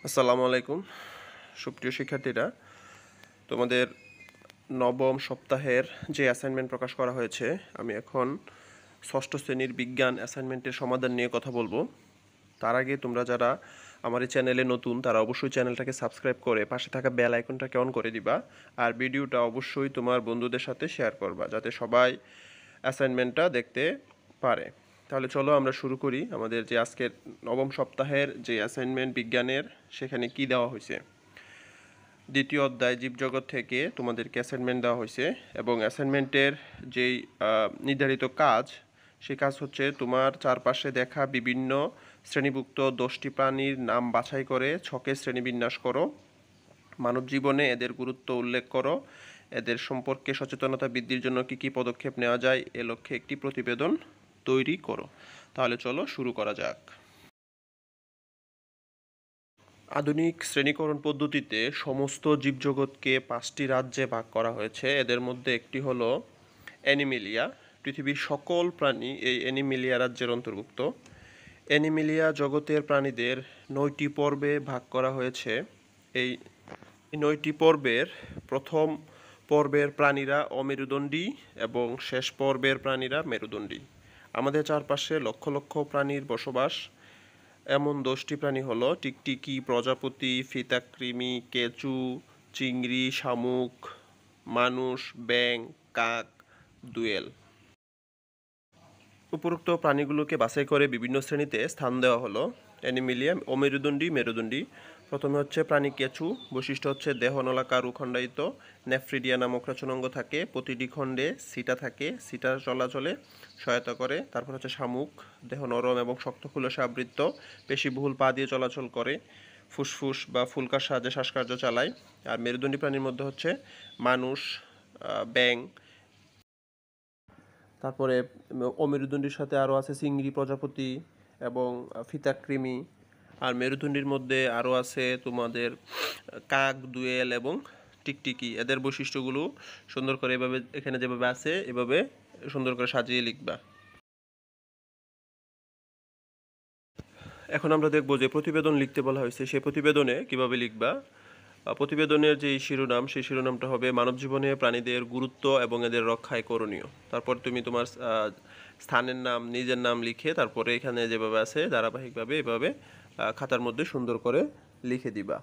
আসসালামু আলাইকুম সুপ্রিয় শিক্ষার্থীরা, তোমাদের নবম সপ্তাহের যে অ্যাসাইনমেন্ট প্রকাশ করা হয়েছে, আমি এখন ষষ্ঠ শ্রেণীর বিজ্ঞান অ্যাসাইনমেন্টের সমাধান নিয়ে কথা বলবো। তার আগে তোমরা যারা আমার এই চ্যানেলে নতুন, তারা অবশ্যই চ্যানেলটাকে সাবস্ক্রাইব করে পাশে থাকা বেল আইকনটাকে অন করে দিবা, আর ভিডিওটা অবশ্যই তোমার বন্ধুদের সাথে শেয়ার করবা যাতে সবাই অ্যাসাইনমেন্টটা দেখতে পারে। তাহলে চলো আমরা শুরু করি আমাদের যে আজকের নবম সপ্তাহের যে অ্যাসাইনমেন্ট বিজ্ঞানের, সেখানে কি দেওয়া হয়েছে। দ্বিতীয় অধ্যায় জীবজগৎ থেকে তোমাদেরকে অ্যাসাইনমেন্ট দেওয়া হয়েছে, এবং অ্যাসাইনমেন্টের যেই নির্ধারিত কাজ, সেই কাজ হচ্ছে তোমার চারপাশে দেখা বিভিন্ন শ্রেণীভুক্ত 10টি প্রাণীর নাম বাছাই করে ছকে শ্রেণীবিন্যাস করো, মানব জীবনে এদের গুরুত্ব উল্লেখ করো, এদের সম্পর্কে সচেতনতা বৃদ্ধির জন্য কী কী পদক্ষেপ নেওয়া যায় এ লক্ষ্যে একটি প্রতিবেদন তৈরি করো। তাহলে চলো শুরু করা যাক। আধুনিক শ্রেণীকরণ পদ্ধতিতে সমস্ত জীবজগৎকে 5টি রাজ্যে ভাগ করা হয়েছে। এদের মধ্যে একটি হলো অ্যানিমেলিয়া। পৃথিবীর সকল প্রাণী এই অ্যানিমেলিয়া রাজ্যের অন্তর্ভুক্ত। অ্যানিমেলিয়া জগতের প্রাণীদের 9টি পর্বে ভাগ করা হয়েছে। এই 9টি পর্বের প্রথম পর্বের প্রাণীরা অমেরুদণ্ডী এবং শেষ পর্বের প্রাণীরা মেরুদণ্ডী। আমাদের চারপাশে লক্ষ লক্ষ প্রাণীর বসবাস। এমন 10টি প্রাণী হলো টিকটিকি, প্রজাপতি, ফিতাকৃমি, কেঁচু, চিংড়ি, শামুক, মানুষ, ব্যাঙ, কাক, দোয়েল। উপরোক্ত প্রাণীগুলোকে বাছাই করে বিভিন্ন শ্রেণীতে স্থান দেওয়া হলো। অ্যানিমেলিয়া অমেরুদণ্ডী, মেরুদণ্ডী। প্রথমে হচ্ছে প্রাণী কেঁচু। বৈশিষ্ট্য হচ্ছে দেহ নলাকার ও খণ্ডায়িত, নেফ্রিডিয়া নামক রচনাঙ্গ থাকে, প্রতিটি খণ্ডে সিটা থাকে, সিটা চলাচলে সহায়তা করে। তারপর হচ্ছে শামুক, দেহ নরম এবং শক্ত খুলসে আবৃত, পেশিবহুল পা দিয়ে চলাচল করে, ফুসফুস বা ফুলকার সাহায্যে শ্বাসকার্য চালায়। আর মেরুদণ্ডী প্রাণীর মধ্যে হচ্ছে মানুষ, ব্যাঙ, তারপরে অমেরুদণ্ডীর সাথে আরও আছে চিংড়ি, প্রজাপতি এবং ফিতাকৃমি। আর মেরুদণ্ডীর মধ্যে আরও আছে তোমাদের কাক, দোয়েল এবং টিকটিকি। এদের বৈশিষ্ট্যগুলো সুন্দর করে এভাবে এখানে যেভাবে আছে এভাবে সুন্দর করে সাজিয়ে লিখবা। এখন আমরা দেখব যে প্রতিবেদন লিখতে বলা হয়েছে, সেই প্রতিবেদনে কিভাবে লিখবা। প্রতিবেদনের যে শিরোনাম, সেই শিরোনামটা হবে মানব জীবনে প্রাণীদের গুরুত্ব এবং এদের রক্ষায় করণীয়। তারপর তুমি তোমার স্থানের নাম, নিজের নাম লিখে তারপরে এখানে যেভাবে আছে ধারাবাহিকভাবে এভাবে খাতার মধ্যে সুন্দর করে লিখে দিবা।